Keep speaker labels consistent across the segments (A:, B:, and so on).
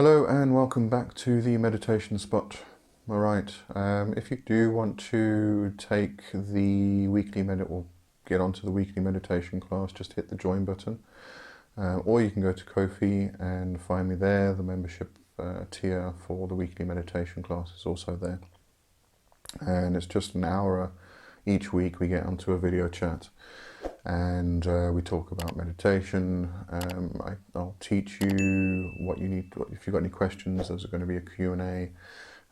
A: Hello and welcome back to the meditation spot. Alright, if you do want to take the weekly or get onto the weekly meditation class, just hit the join button. Or you can go to Ko-fi and find me there. The membership tier for the weekly meditation class is also there. And it's just an hour each week. We get onto a video chat and we talk about meditation. I'll teach you what you need. If you've got any questions, there's going to be a Q&A,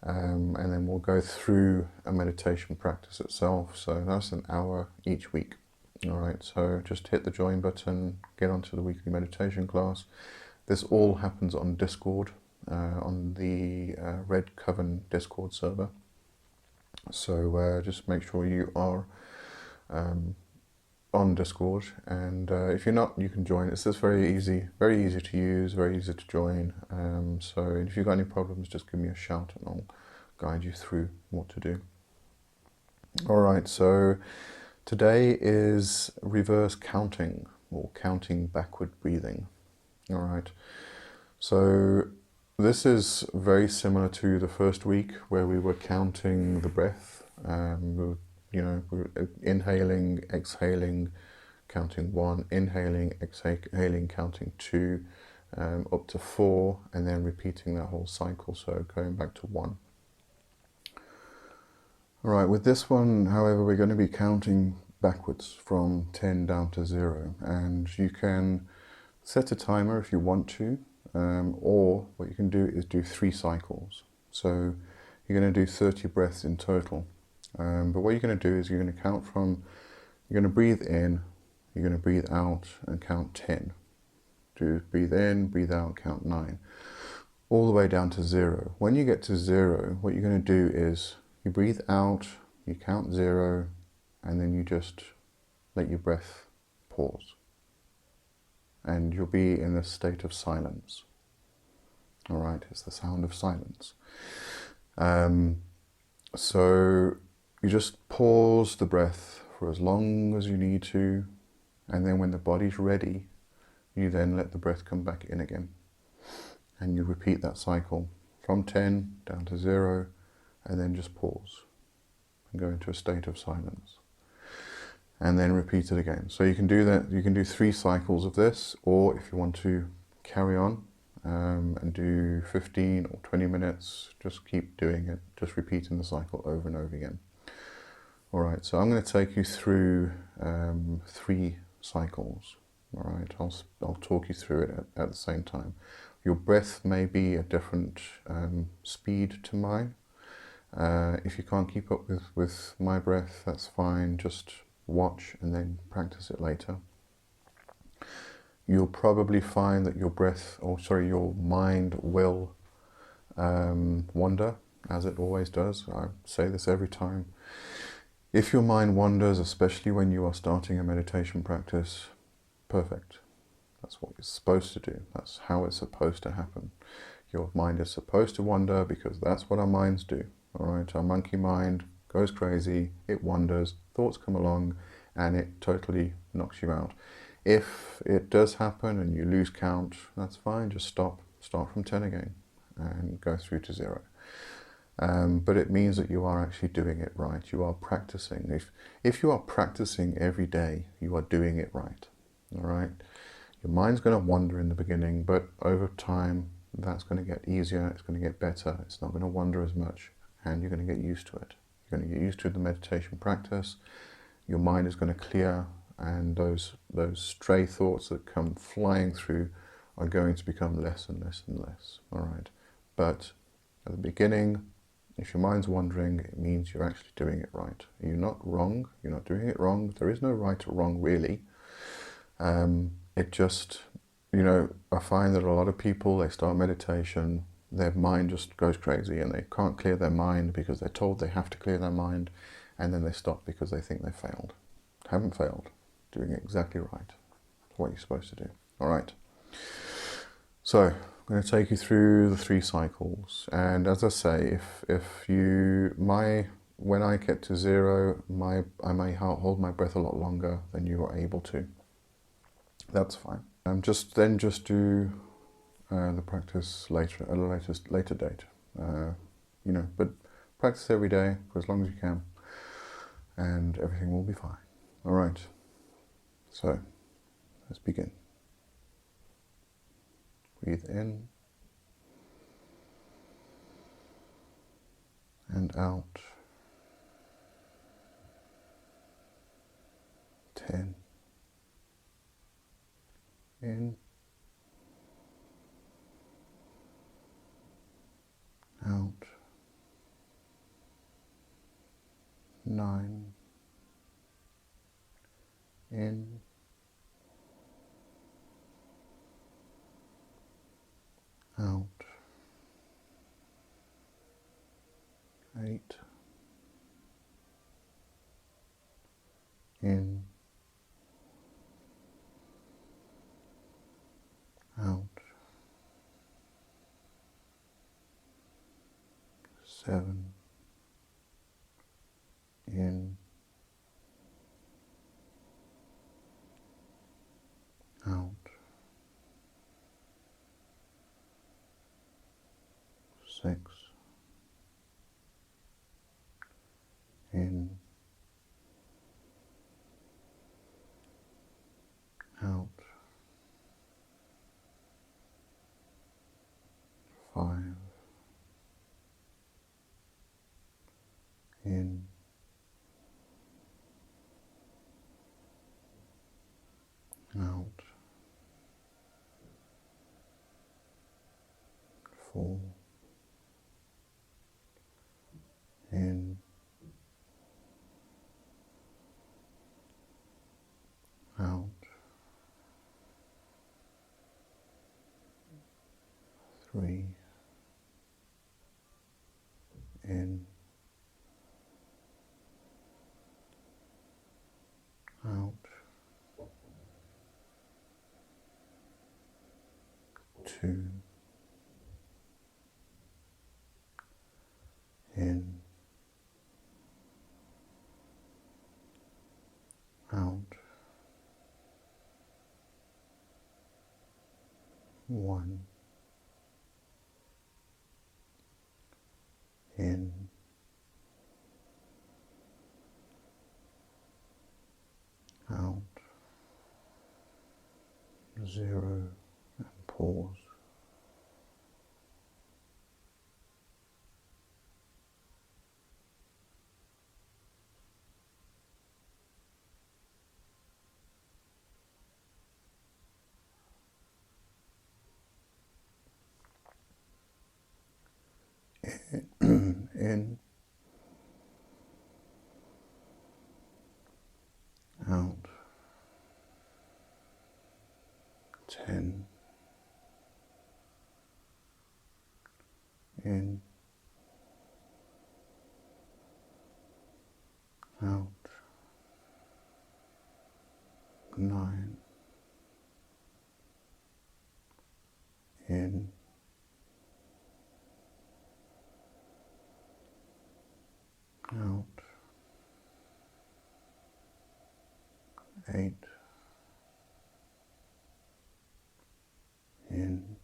A: and then we'll go through a meditation practice itself. So that's an hour each week. All right, so just hit the join button, get onto the weekly meditation class. This all happens on Discord, on the Red Coven Discord server. So just make sure you are on Discord, and if you're not, you can join. It's just very easy to use, very easy to join. So if you've got any problems, just give me a shout and I'll guide you through what to do. All right, so today is reverse counting, or counting backward breathing. All right, so this is very similar to the first week where we were counting the breath. We're inhaling, exhaling, counting 1, inhaling, exhaling, counting 2, up to 4, and then repeating that whole cycle, so going back to 1. All right, with this one, however, we're going to be counting backwards from 10 down to 0, and you can set a timer if you want to, or what you can do is do 3 cycles. So you're going to do 30 breaths in total. But what you're going to do is you're going to count from, you're going to breathe in, you're going to breathe out and count 10. Do breathe in, breathe out, count 9. All the way down to 0. When you get to 0, what you're going to do is you breathe out, you count 0, and then you just let your breath pause. And you'll be in a state of silence. All right, it's the sound of silence. So you just pause the breath for as long as you need to, and then when the body's ready, you then let the breath come back in again. And you repeat that cycle from 10 down to 0, and then just pause and go into a state of silence. And then repeat it again. So you can do that, you can do 3 cycles of this, or if you want to carry on and do 15 or 20 minutes, just keep doing it, just repeating the cycle over and over again. All right, so I'm going to take you through 3 cycles. All right, I'll talk you through it at the same time. Your breath may be a different speed to mine. If you can't keep up with my breath, that's fine. Just watch and then practice it later. You'll probably find that your mind will wander, as it always does. I say this every time. If your mind wanders, especially when you are starting a meditation practice, perfect. That's what it's supposed to do. That's how it's supposed to happen. Your mind is supposed to wander because that's what our minds do. All right, our monkey mind goes crazy, it wanders, thoughts come along, and it totally knocks you out. If it does happen and you lose count, that's fine, just stop. Start from 10 again and go through to 0. But it means that you are actually doing it right. You are practicing. If you are practicing every day, you are doing it right. All right. Your mind's going to wander in the beginning, but over time, that's going to get easier. It's going to get better. It's not going to wander as much, and you're going to get used to it. You're going to get used to the meditation practice. Your mind is going to clear, and those stray thoughts that come flying through are going to become less and less and less. All right. But at the beginning, if your mind's wandering, it means you're actually doing it right. You're not wrong. You're not doing it wrong. There is no right or wrong, really. It just, I find that a lot of people, they start meditation, their mind just goes crazy and they can't clear their mind because they're told they have to clear their mind, and then they stop because they think they failed. Haven't failed. Doing it exactly right. What you're supposed to do. All right. So I'm going to take you through the 3 cycles, and as I say, when I get to 0, I may hold my breath a lot longer than you are able to. That's fine. Just do the practice later at a later date. But practice every day for as long as you can, and everything will be fine. All right. So let's begin. Breathe in and out. 10. In, out. 9. In, out. 8. In, out. 7. In, out. 6. In, out. 5. In, out. 4. In, out. 3. In, out. 2. In, out. 1. In, out. 0. And pause. In, out. 10. In, out. 9. In, out. 8. In,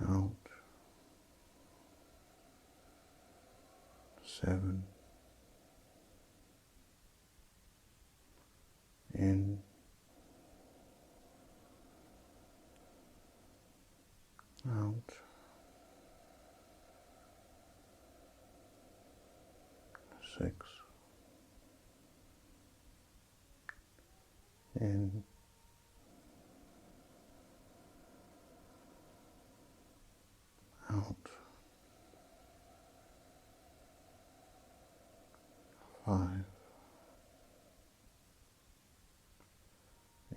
A: out. 7. In, out. 6. In, out. 5.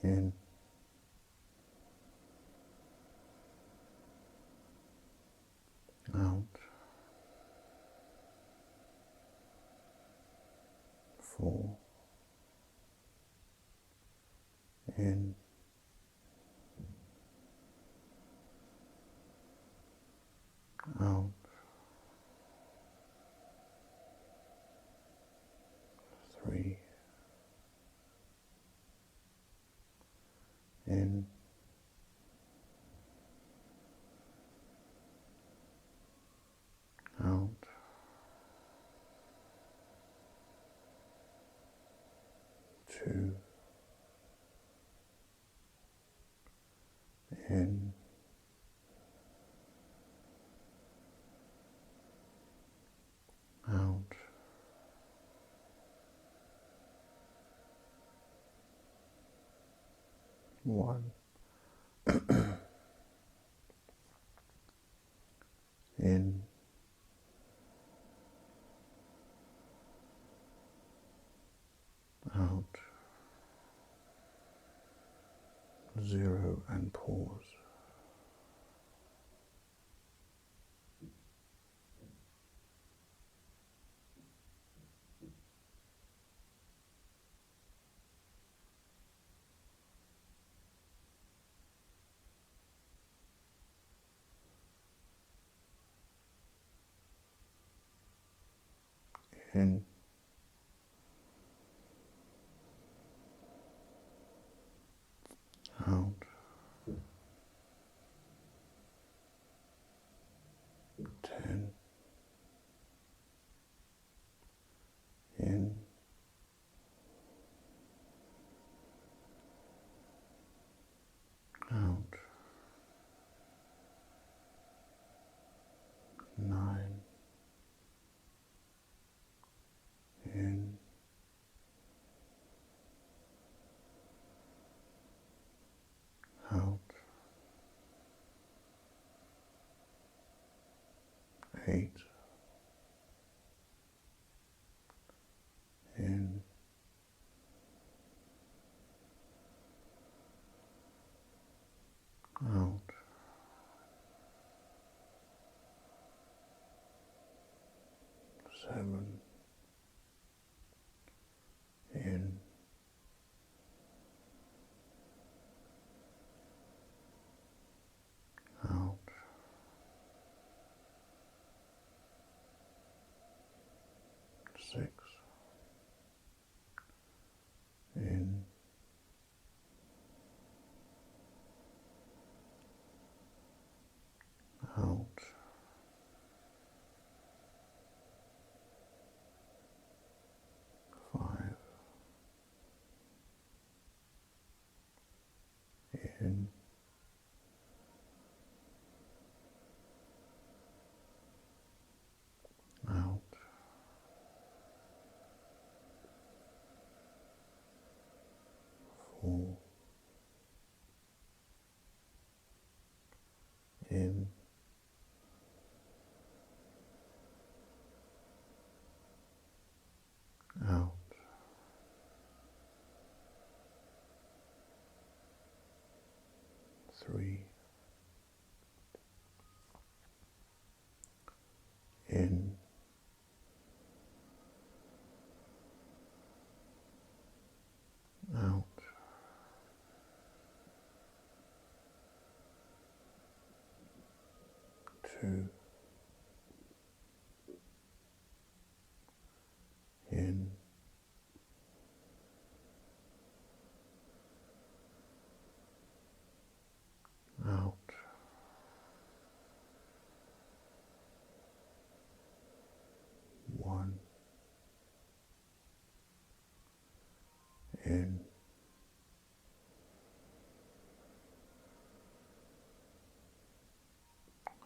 A: In, out. 4. In, out. 3. in, out, 2, in, out, 1, in, out, 0, and pause. In, out, 10, in, out, 9, in, out, 8, in, out, 7, in, out, 6, in, out, 5, in, out, 4, in, out, 3, in, out, 2, in, out, 1, in,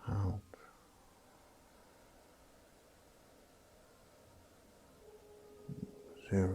A: out, 0.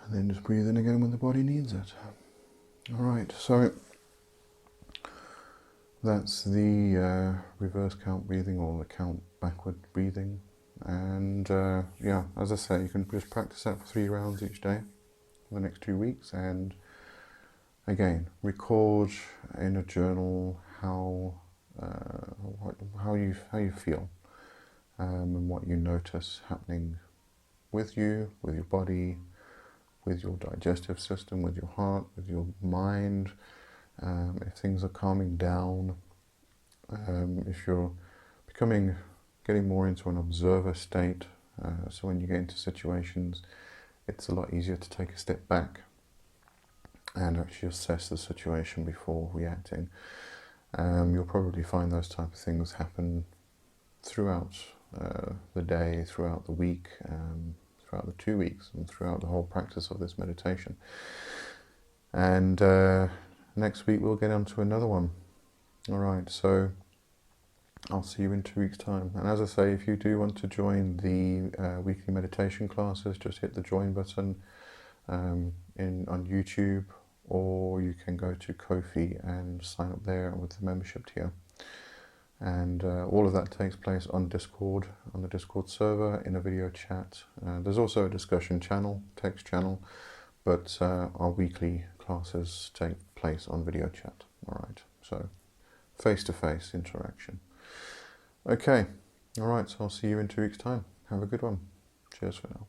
A: And then just breathe in again when the body needs it. Alright, so that's the reverse count breathing, or the count backward breathing. And yeah, as I say, you can just practice that for 3 rounds each day for the next 2 weeks. And again, record in a journal how you feel, and what you notice happening with you, with your body, with your digestive system, with your heart, with your mind. If things are calming down, if you're getting more into an observer state, so when you get into situations, it's a lot easier to take a step back and actually assess the situation before reacting. You'll probably find those type of things happen throughout the day, throughout the week, throughout the 2 weeks, and throughout the whole practice of this meditation. And next week we'll get on to another one. All right, so I'll see you in 2 weeks' time. And as I say, if you do want to join the weekly meditation classes, just hit the join button on YouTube, or you can go to Ko-fi and sign up there with the membership tier. And all of that takes place on Discord, on the Discord server, in a video chat. There's also a discussion channel, text channel, but our weekly classes take place on video chat. All right, so face-to-face interaction. Okay, all right, so I'll see you in 2 weeks' time. Have a good one. Cheers for now.